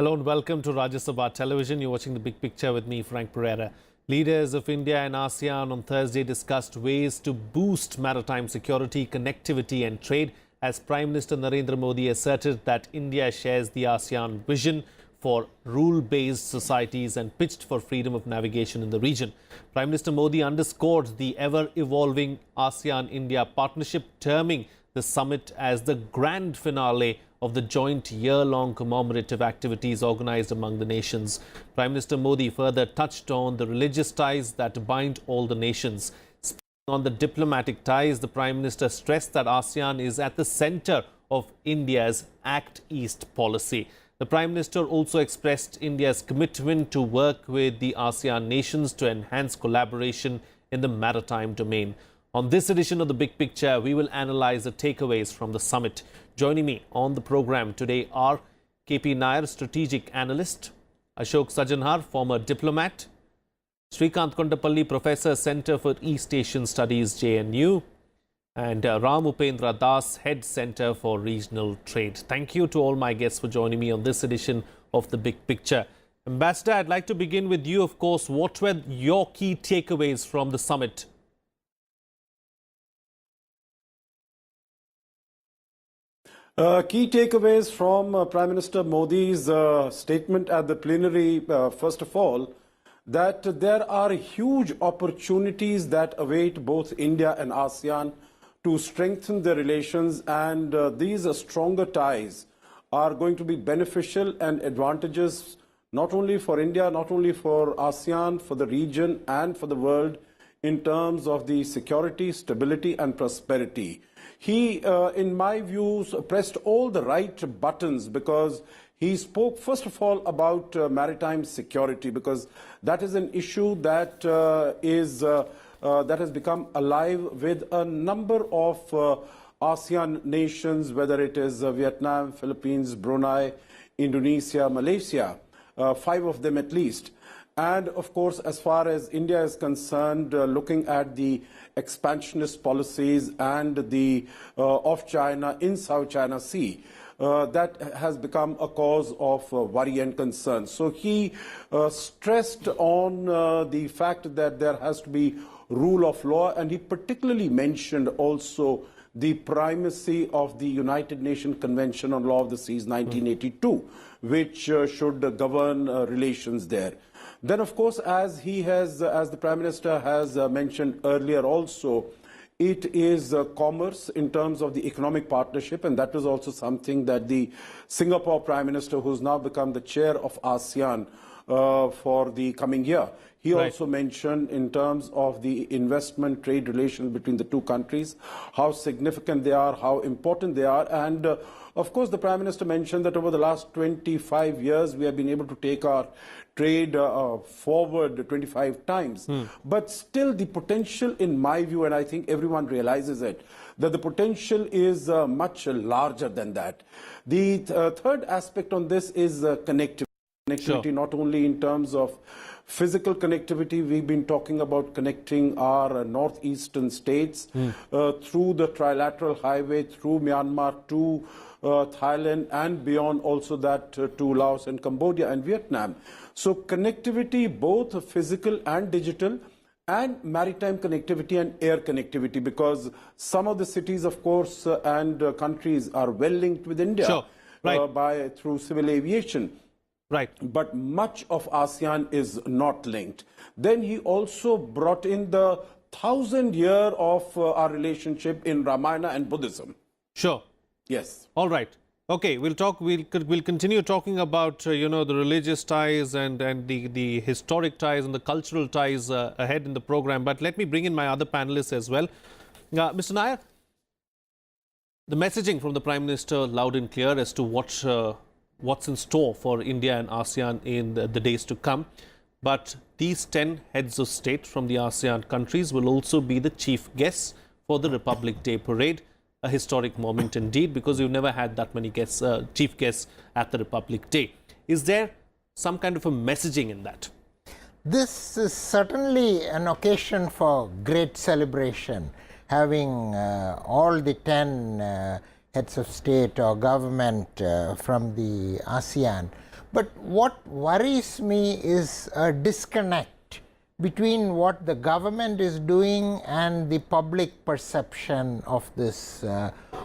Hello and welcome to Rajya Sabha Television. You're watching The Big Picture with me, Frank Pereira. Leaders of India and ASEAN on Thursday discussed ways to boost maritime security, connectivity and trade as Prime Minister Narendra Modi asserted that India shares the ASEAN vision for rule-based societies and pitched for freedom of navigation in the region. Prime Minister Modi underscored the ever-evolving ASEAN-India partnership, terming the summit as the grand finale of the joint year-long commemorative activities organized among the nations. Prime Minister Modi further touched on the religious ties that bind all the nations. Speaking on the diplomatic ties, the Prime Minister stressed that ASEAN is at the center of India's Act East policy. The Prime Minister also expressed India's commitment to work with the ASEAN nations to enhance collaboration in the maritime domain. On this edition of The Big Picture, we will analyze the takeaways from the summit. Joining me on the program today are KP Nair, strategic analyst, Ashok Sajanhar, former diplomat, Srikanth Kondapalli, Professor, Center for East Asian Studies, JNU, and Ram Upendra Das, Head Center for Regional Trade. Thank you to all my guests for joining me on this edition of The Big Picture. Ambassador, I'd like to begin with you, of course. What were your key takeaways from the summit? Key takeaways from Prime Minister Modi's statement at the plenary, first of all, that there are huge opportunities that await both India and ASEAN to strengthen their relations, and these stronger ties are going to be beneficial and advantageous not only for India, not only for ASEAN, for the region and for the world in terms of the security, stability and prosperity. He, in my views, pressed all the right buttons because he spoke, first of all, about maritime security, because that is an issue that that has become alive with a number of ASEAN nations, whether it is Vietnam, Philippines, Brunei, Indonesia, Malaysia, 5 of them at least. And of course, as far as India is concerned, looking at the expansionist policies and the of China in South China Sea, that has become a cause of worry and concern. So he stressed on the fact that there has to be rule of law, and he particularly mentioned also the primacy of the United Nations Convention on Law of the Seas 1982, which should govern relations there. Then, of course, as the Prime Minister has mentioned earlier also, it is commerce in terms of the economic partnership, and that was also something that the Singapore Prime Minister, who's now become the chair of ASEAN for the coming year, he also mentioned in terms of the investment trade relations between the two countries, how significant they are, how important they are. And of course, the Prime Minister mentioned that over the last 25 years, we have been able to take our trade forward 25 times. But still the potential, in my view, and I think everyone realizes it, that the potential is much larger than that. The third aspect on this is connectivity. Connectivity, not only in terms of physical connectivity, we've been talking about connecting our northeastern states through the trilateral highway, through Myanmar to Thailand and beyond, also that to Laos and Cambodia and Vietnam. So connectivity, both physical and digital, and maritime connectivity and air connectivity, because some of the cities, of course, and countries are well linked with India through civil aviation. But much of ASEAN is not linked. Then he also brought in the 1,000 year of our relationship in Ramayana and Buddhism. Yes. All right. Okay, we'll continue talking about the religious ties and the historic ties and the cultural ties ahead in the program. But let me bring in my other panelists as well. Mr. Nair, the messaging from the Prime Minister loud and clear as to what's in store for India and ASEAN in the days to come. But these 10 heads of state from the ASEAN countries will also be the chief guests for the Republic Day parade. A historic moment indeed, because you've never had that many guests, chief guests at the Republic Day. Is there some kind of a messaging in that? This is certainly an occasion for great celebration, having all the 10 heads of state or government from the ASEAN. But what worries me is a disconnect between what the government is doing and the public perception of this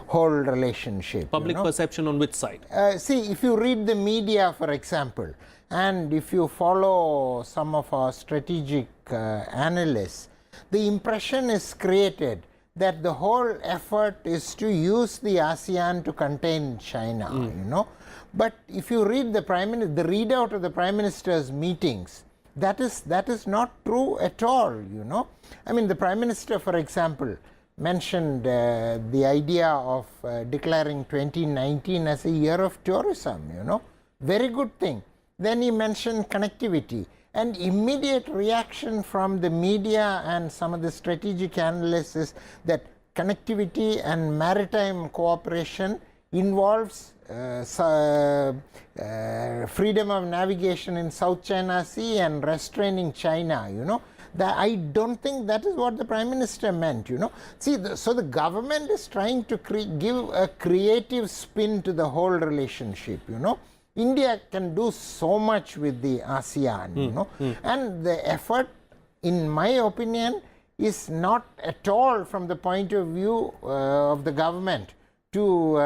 whole relationship. Public perception on which side? See, if you read the media, for example, and if you follow some of our strategic analysts, the impression is created that the whole effort is to use the ASEAN to contain China, But if you read the readout of the Prime Minister's meetings, that is not true at all, I mean, the Prime Minister, for example, mentioned the idea of declaring 2019 as a year of tourism, very good thing. Then he mentioned connectivity, and immediate reaction from the media and some of the strategic analysts is that connectivity and maritime cooperation involves freedom of navigation in South China Sea and restraining China, That I don't think that is what the Prime Minister meant, See, so the government is trying to give a creative spin to the whole relationship, India can do so much with the ASEAN, and the effort, in my opinion, is not at all from the point of view of the government to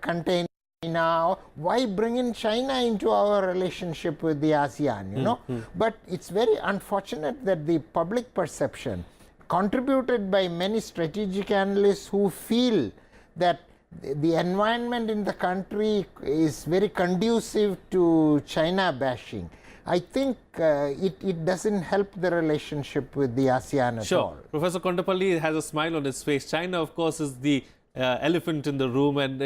contain China. Why bring in China into our relationship with the ASEAN, But it's very unfortunate that the public perception, contributed by many strategic analysts who feel that the environment in the country is very conducive to China bashing. I think it doesn't help the relationship with the ASEAN at all. Professor Kondapalli has a smile on his face. China, of course, is the elephant in the room. And,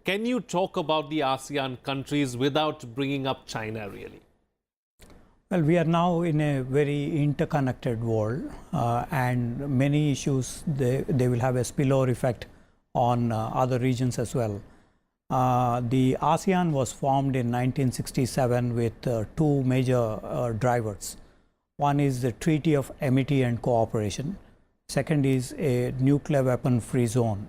can you talk about the ASEAN countries without bringing up China, really? Well, we are now in a very interconnected world, and many issues, they will have a spillover effect on other regions as well. The ASEAN was formed in 1967 with two major drivers. One is the Treaty of Amity and Cooperation. Second is a nuclear weapon free zone.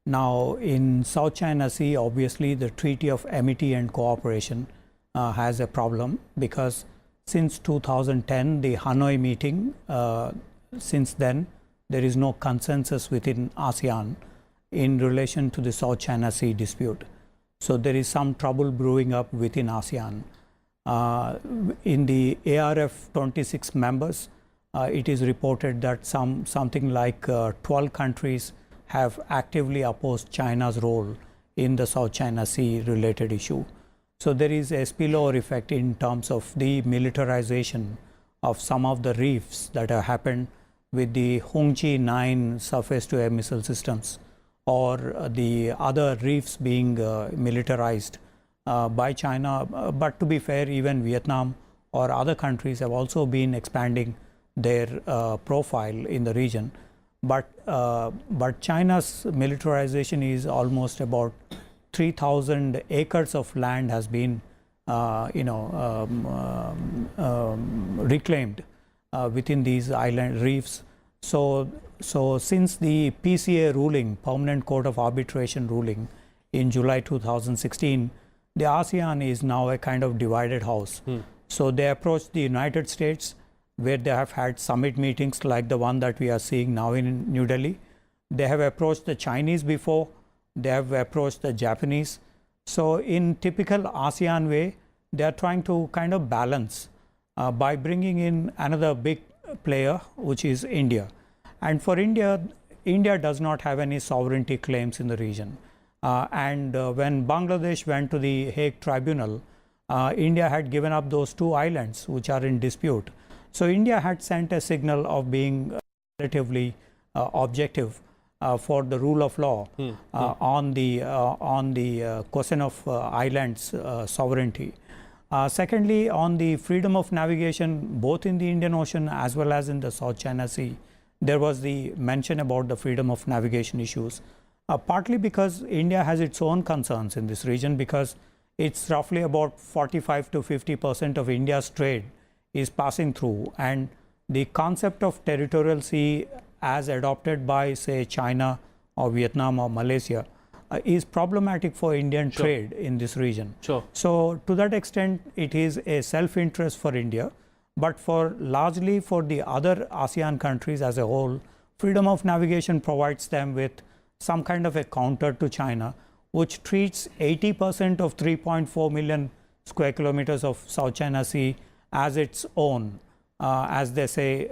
Now, in South China Sea, obviously the Treaty of Amity and Cooperation has a problem, because since 2010, the Hanoi meeting, since then, there is no consensus within ASEAN in relation to the South China Sea dispute. So there is some trouble brewing up within ASEAN. In the ARF 26 members, it is reported that something like 12 countries have actively opposed China's role in the South China Sea related issue. So there is a spillover effect in terms of the militarization of some of the reefs that have happened with the Hongqi 9 surface-to-air missile systems, or the other reefs being militarized by China. But to be fair, even Vietnam or other countries have also been expanding their profile in the region. But China's militarization is almost about 3,000 acres of land has been reclaimed within these island reefs. So since the PCA ruling, Permanent Court of Arbitration ruling, in July 2016, the ASEAN is now a kind of divided house. So they approached the United States, where they have had summit meetings like the one that we are seeing now in New Delhi. They have approached the Chinese before, they have approached the Japanese. So in typical ASEAN way, they are trying to kind of balance by bringing in another big player, which is India. And for India, India does not have any sovereignty claims in the region. When Bangladesh went to the Hague Tribunal, India had given up those two islands which are in dispute. So India had sent a signal of being relatively objective for the rule of law on the question of islands sovereignty. Secondly, on the freedom of navigation, both in the Indian Ocean as well as in the South China Sea, there was the mention about the freedom of navigation issues. Partly because India has its own concerns in this region, because it's roughly about 45 to 50% of India's trade is passing through, and the concept of territorial sea as adopted by, say, China or Vietnam or Malaysia is problematic for Indian Sure. trade in this region. Sure. So to that extent, it is a self-interest for India, but for largely for the other ASEAN countries as a whole, freedom of navigation provides them with some kind of a counter to China, which treats 80% of 3.4 million square kilometers of South China Sea as its own, as they say,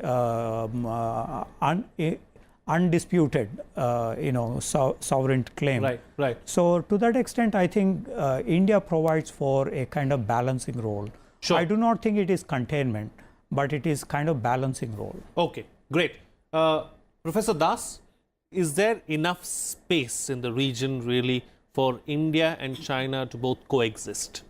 undisputed, sovereign claim. Right, right. So to that extent, I think India provides for a kind of balancing role. Sure. I do not think it is containment, but it is kind of balancing role. Okay, great. Professor Das, is there enough space in the region really for India and China to both coexist?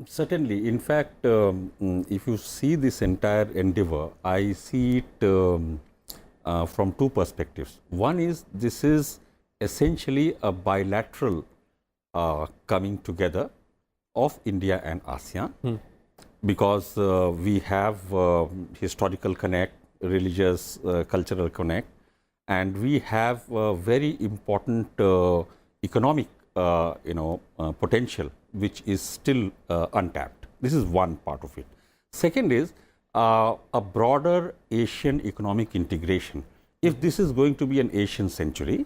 Certainly. In fact, if you see this entire endeavor, I see it from two perspectives. One is this is essentially a bilateral coming together of India and ASEAN, because we have historical connect, religious, cultural connect, and we have very important economic potential which is still untapped. This is one part of it. Second is a broader Asian economic integration. If this is going to be an Asian century,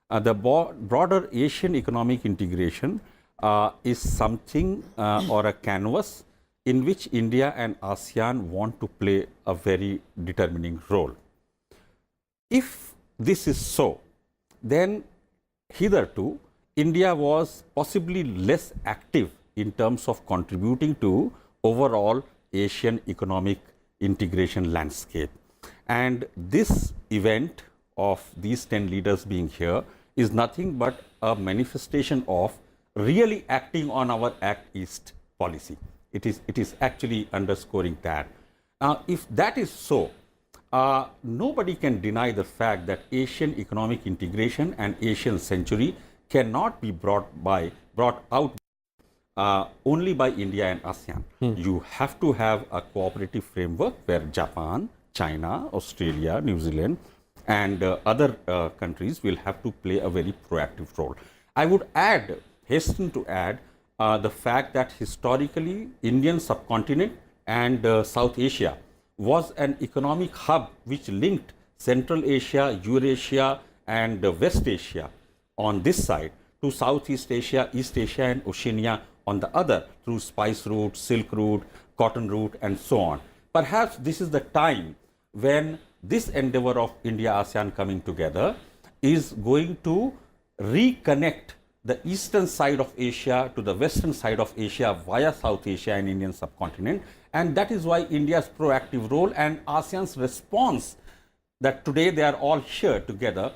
the broader Asian economic integration is something or a canvas in which India and ASEAN want to play a very determining role. If this is so, then hitherto India was possibly less active in terms of contributing to overall Asian economic integration landscape. And this event of these 10 leaders being here is nothing but a manifestation of really acting on our Act East policy. It is actually underscoring that. Now, if that is so, nobody can deny the fact that Asian economic integration and Asian century cannot be brought out only by India and ASEAN. You have to have a cooperative framework where Japan, China, Australia, New Zealand and other countries will have to play a very proactive role. I would hasten to add the fact that historically Indian subcontinent and South Asia was an economic hub which linked Central Asia, Eurasia and West Asia on this side to Southeast Asia, East Asia and Oceania on the other through spice route, silk route, cotton route and so on. Perhaps this is the time when this endeavor of India-ASEAN coming together is going to reconnect the eastern side of Asia to the western side of Asia via South Asia and Indian subcontinent, and that is why India's proactive role and ASEAN's response that today they are all here together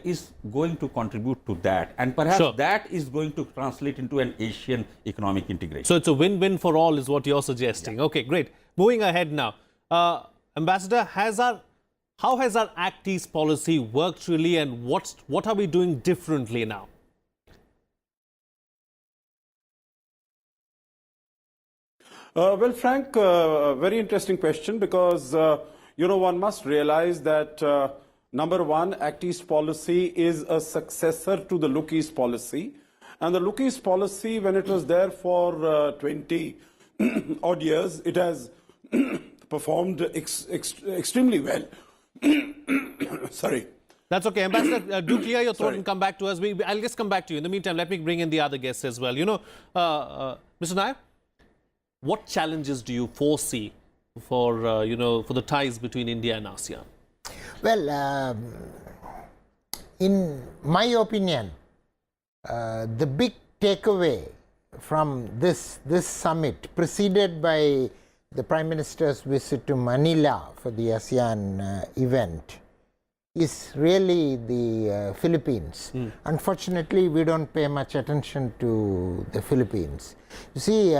is going to contribute to that, and perhaps Sure. that is going to translate into an Asian economic integration. So it's a win-win for all is what you're suggesting. Yeah. Okay, great. Moving ahead now. Ambassador, how has our Act East policy worked really, and what are we doing differently now? Well, Frank, very interesting question because, one must realize that, number one, Act East policy is a successor to the Look East policy. And the Look East policy, when it was there for 20 odd years, it has performed extremely well. Sorry. That's okay. Ambassador, do clear your throat Sorry. and come back to us. I'll just come back to you. In the meantime, let me bring in the other guests as well. Mr. Nair, what challenges do you foresee for, for the ties between India and ASEAN? Well, in my opinion, the big takeaway from this summit, preceded by the Prime Minister's visit to Manila for the ASEAN event, is really the Philippines. Unfortunately, we don't pay much attention to the Philippines. You see,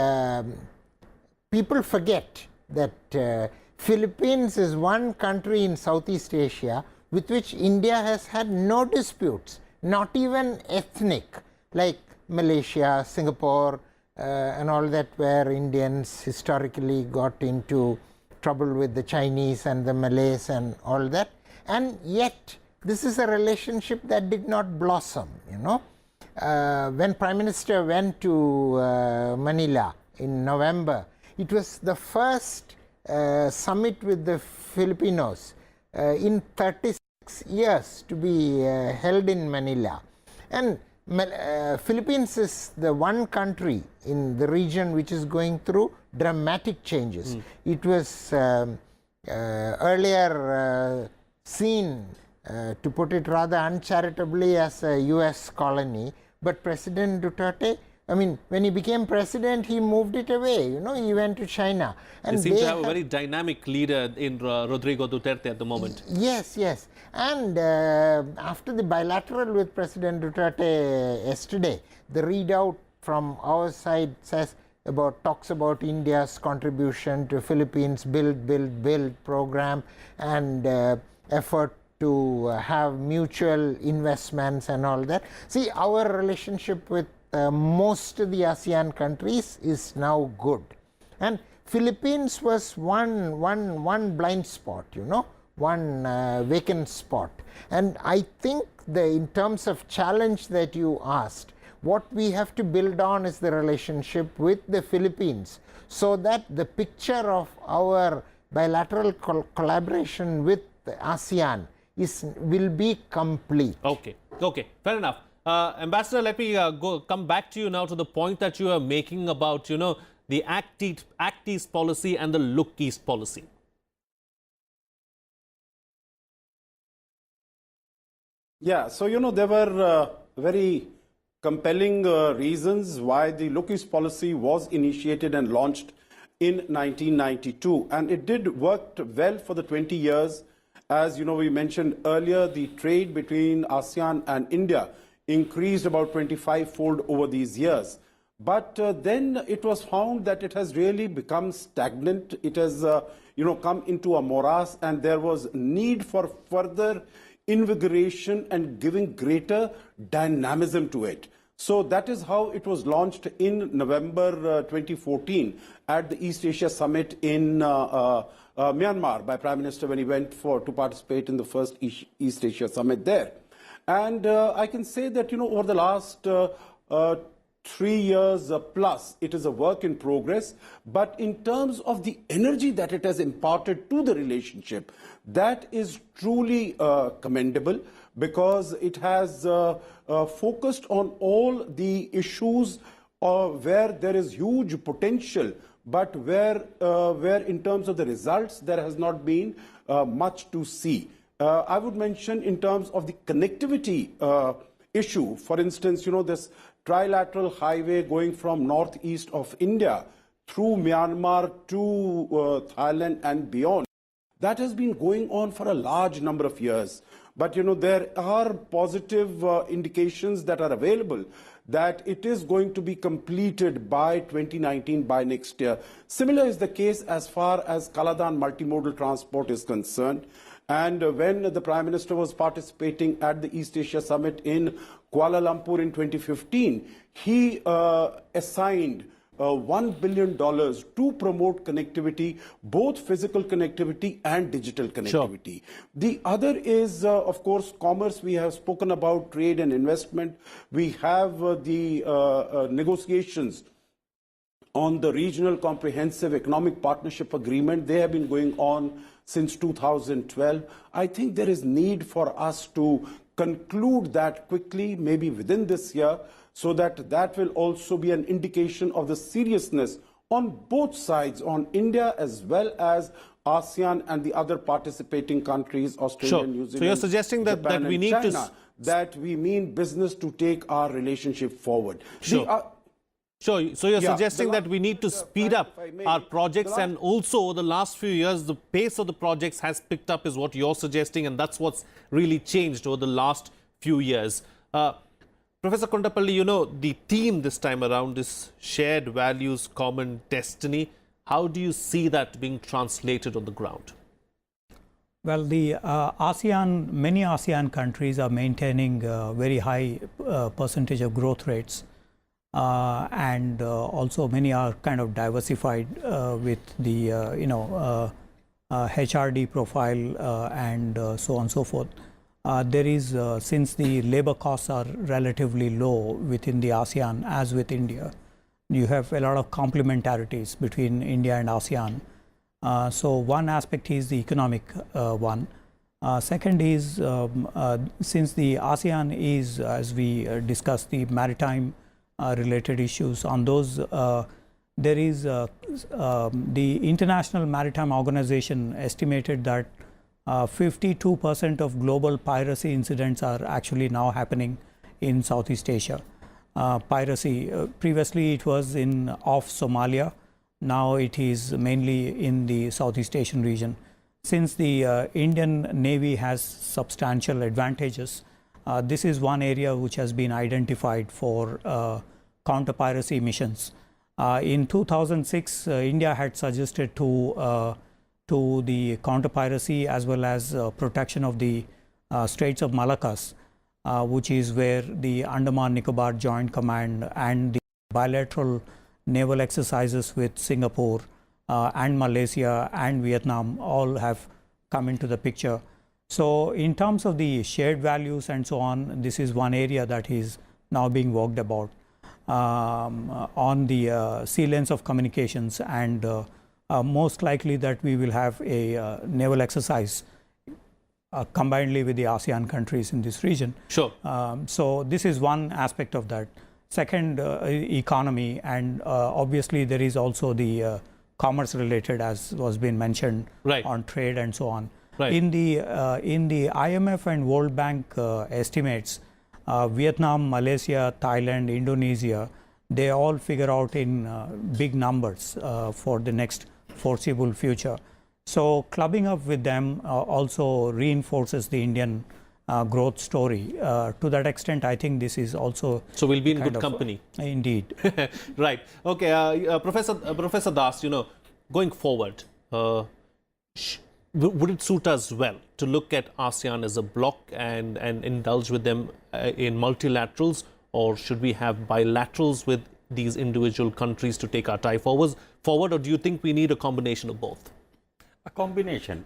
people forget that Philippines is one country in Southeast Asia with which India has had no disputes, not even ethnic, like Malaysia, Singapore, and all that, where Indians historically got into trouble with the Chinese and the Malays and all that. And yet this is a relationship that did not blossom, you know. When Prime Minister went to Manila in November, it was the first summit with the Filipinos in 36 years to be held in Manila. And Philippines is the one country in the region which is going through dramatic changes. It was earlier seen, to put it rather uncharitably, as a US colony, but President Duterte, I mean, when he became president, he moved it away, you know, he went to China. And they seem to have a very dynamic leader in Rodrigo Duterte at the moment. Yes, yes. And after the bilateral with President Duterte yesterday, the readout from our side talks about India's contribution to Philippines build program and effort to have mutual investments and all that. See, our relationship with most of the ASEAN countries is now good, and Philippines was one blind spot, you know, one vacant spot. And I think in terms of challenge that you asked, what we have to build on is the relationship with the Philippines, so that the picture of our bilateral collaboration with the ASEAN will be complete. Okay, fair enough. Ambassador, let me come back to you now to the point that you are making about, you know, the Act East policy and the Look East policy. Yeah, so, you know, there were very compelling reasons why the Look East policy was initiated and launched in 1992. And it did work well for the 20 years. As you know, we mentioned earlier, the trade between ASEAN and India increased about 25-fold over these years. But then it was found that it has really become stagnant. It has, you know, come into a morass, and there was need for further invigoration and giving greater dynamism to it. So that is how it was launched in November 2014 at the East Asia Summit in Myanmar by Prime Minister when he went to participate in the first East Asia Summit there. And I can say that, you know, over the last 3 years plus, it is a work in progress. But in terms of the energy that it has imparted to the relationship, that is truly commendable, because it has focused on all the issues where there is huge potential, but where in terms of the results, there has not been much to see. I would mention in terms of the connectivity issue, for instance, you know, this trilateral highway going from northeast of India through Myanmar to Thailand and beyond. That has been going on for a large number of years. But, you know, there are positive indications that are available that it is going to be completed by 2019, by next year. Similar is the case as far as Kaladan multimodal transport is concerned. And when the Prime Minister was participating at the East Asia Summit in Kuala Lumpur in 2015, he assigned $1 billion to promote connectivity, both physical connectivity and digital connectivity. Sure. The other is, of course, commerce. We have spoken about trade and investment. We have the negotiations on the Regional Comprehensive Economic Partnership Agreement. They have been going on since 2012. I think there is need for us to conclude that quickly, maybe within this year, so that that will also be an indication of the seriousness on both sides, on India as well as ASEAN and the other participating countries, Australia, sure. New Zealand, so you're suggesting that, Japan, that we need China, to... that we mean business to take our relationship forward. Sure. Sure. So you're suggesting that we need to speed up our projects, and also the last few years, the pace of the projects has picked up is what you're suggesting, and that's what's really changed over the last few years. Professor Kondapalli, you know, the theme this time around is shared values, common destiny. How do you see that being translated on the ground? Well, the many ASEAN countries are maintaining very high percentage of growth rates. And also many are kind of diversified with the HRD profile and so on and so forth. there is, since the labor costs are relatively low within the ASEAN as with India, you have a lot of complementarities between India and ASEAN. So one aspect is the economic one. Second is, since the ASEAN is, as we discussed, the maritime related issues, on those there is the International Maritime Organization estimated that 52% of global piracy incidents are actually now happening in Southeast Asia. Piracy, previously it was off Somalia, now it is mainly in the Southeast Asian region. Since the Indian Navy has substantial advantages, this is one area which has been identified for counter-piracy missions. In 2006, India had suggested to the counter-piracy as well as protection of the Straits of Malacca, which is where the Andaman Nicobar Joint Command and the bilateral naval exercises with Singapore and Malaysia and Vietnam all have come into the picture. So in terms of the shared values and so on, this is one area that is now being worked about. On the sea lanes of communications, and most likely that we will have a naval exercise combinedly with the ASEAN countries in this region. Sure. So this is one aspect of that. Second, economy, and obviously there is also the commerce related, as was been mentioned, right, on trade and so on. Right. In the IMF and World Bank estimates, Vietnam, Malaysia, Thailand, Indonesia, they all figure out in big numbers for the next foreseeable future. So clubbing up with them also reinforces the Indian growth story. To that extent, I think this is also... So we'll be in good company. Indeed. Right. Okay. Professor Das, going forward, would it suit us well to look at ASEAN as a bloc and indulge with them in multilaterals, or should we have bilaterals with these individual countries to take our tie forward, or do you think we need a combination of both? A combination,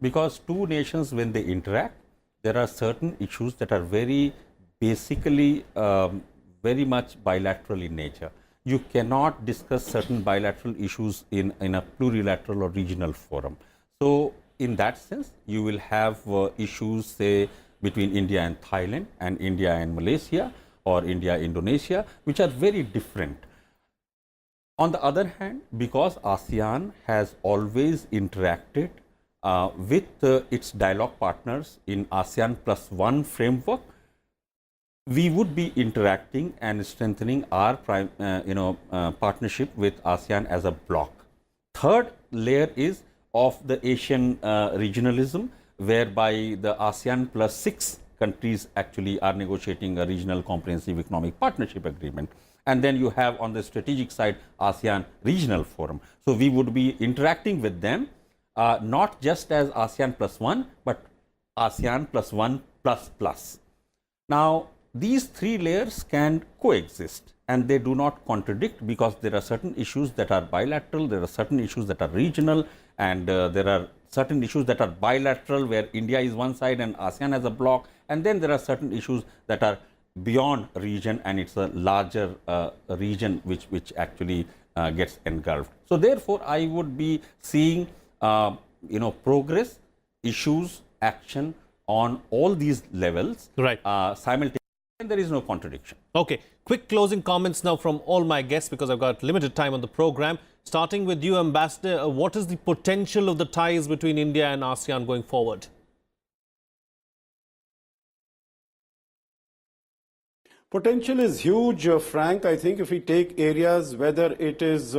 because two nations, when they interact, there are certain issues that are very basically very much bilateral in nature. You cannot discuss certain bilateral issues in a plurilateral or regional forum. So in that sense, you will have issues, say, between India and Thailand and India and Malaysia or India-Indonesia, which are very different. On the other hand, because ASEAN has always interacted with its dialogue partners in ASEAN +1 framework, we would be interacting and strengthening our partnership with ASEAN as a bloc. Third layer is of the Asian regionalism, whereby the ASEAN +6 countries actually are negotiating a regional comprehensive economic partnership agreement. And then you have on the strategic side ASEAN Regional Forum. So we would be interacting with them not just as ASEAN +1, but ASEAN +1++. Now, these three layers can coexist and they do not contradict, because there are certain issues that are bilateral, there are certain issues that are regional, and there are certain issues that are bilateral where India is one side and ASEAN as a bloc, and then there are certain issues that are beyond region and it's a larger region which actually gets engulfed. So therefore, I would be seeing progress, issues, action on all these levels, right, simultaneously, and there is no contradiction. Okay, quick closing comments now from all my guests, because I've got limited time on the program. Starting with you, Ambassador, what is the potential of the ties between India and ASEAN going forward? Potential is huge, Frank. I think if we take areas, whether it is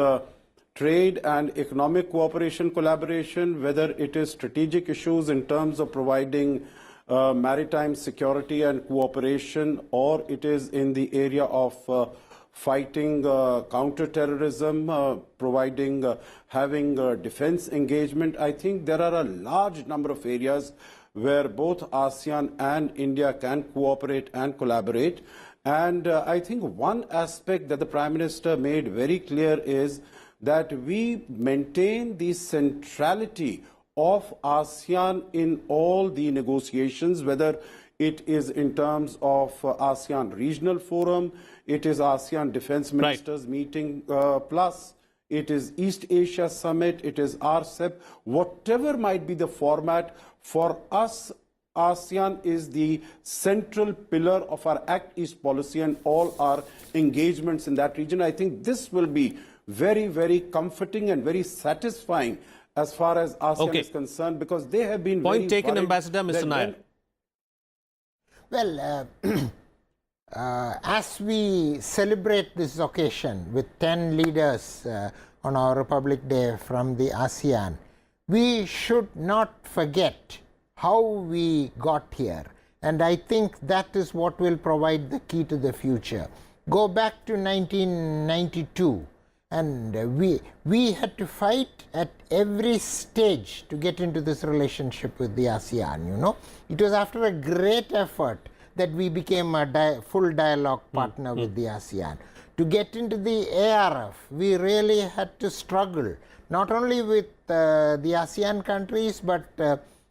trade and economic cooperation, collaboration, whether it is strategic issues in terms of providing maritime security and cooperation, or it is in the area of fighting counter-terrorism, providing, having defense engagement, I think there are a large number of areas where both ASEAN and India can cooperate and collaborate. And I think one aspect that the Prime Minister made very clear is that we maintain the centrality of ASEAN in all the negotiations, whether it is in terms of ASEAN Regional Forum, it is ASEAN Defense Ministers meeting plus, it is East Asia Summit, it is RCEP, whatever might be the format, for us, ASEAN is the central pillar of our Act East policy and all our engagements in that region. I think this will be very, very comforting and very satisfying as far as ASEAN is concerned, because they have been Point very taken, Ambassador. Mr. Nair. Well, as we celebrate this occasion with 10 leaders on our Republic Day from the ASEAN, we should not forget how we got here. And I think that is what will provide the key to the future. Go back to 1992, and we had to fight at every stage to get into this relationship with the ASEAN, you know. It was after a great effort that we became a full dialogue partner with the ASEAN. To get into the ARF, we really had to struggle, not only with the ASEAN countries, but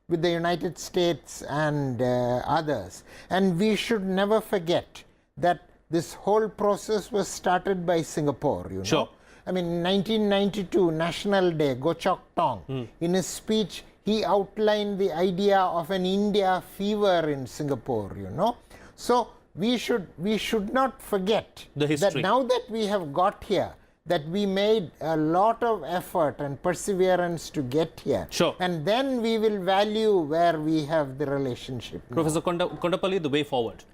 with the United States and others. And we should never forget that this whole process was started by Singapore, you know. Sure. I mean, 1992, National Day, Goh Chok Tong, in his speech, he outlined the idea of an India fever in Singapore, you know. So we should not forget the history. that now that we have got here, that we made a lot of effort and perseverance to get here. Sure. And then we will value where we have the relationship now. Professor Kondapalli, the way forward.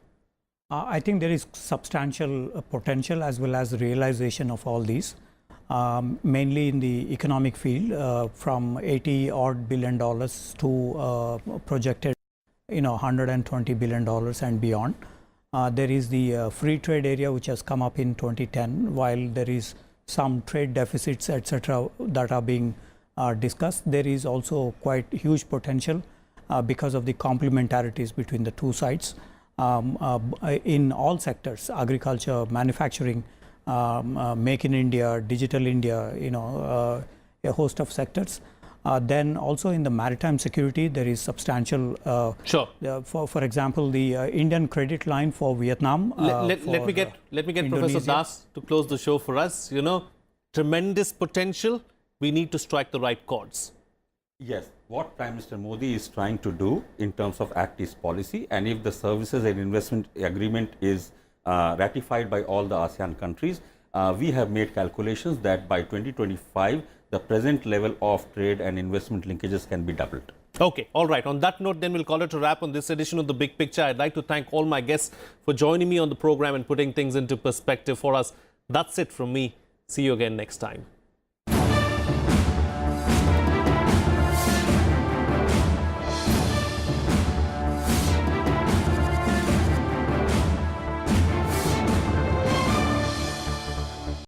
I think there is substantial potential as well as realization of all these, mainly in the economic field, from $80 odd billion to projected, $120 billion and beyond. There is the free trade area which has come up in 2010, while there is some trade deficits, etc., that are being discussed. There is also quite huge potential because of the complementarities between the two sides in all sectors: agriculture, manufacturing, Make in India, Digital India, a host of sectors. Then also in the maritime security, there is substantial. Sure. For example, the Indian credit line for Vietnam. Let me get Professor Das to close the show for us. Tremendous potential. We need to strike the right chords. Yes, what Prime Minister Modi is trying to do in terms of Act East policy, and if the services and investment agreement is ratified by all the ASEAN countries, we have made calculations that by 2025, the present level of trade and investment linkages can be doubled. Okay, all right. On that note, then we'll call it a wrap on this edition of The Big Picture. I'd like to thank all my guests for joining me on the program and putting things into perspective for us. That's it from me. See you again next time.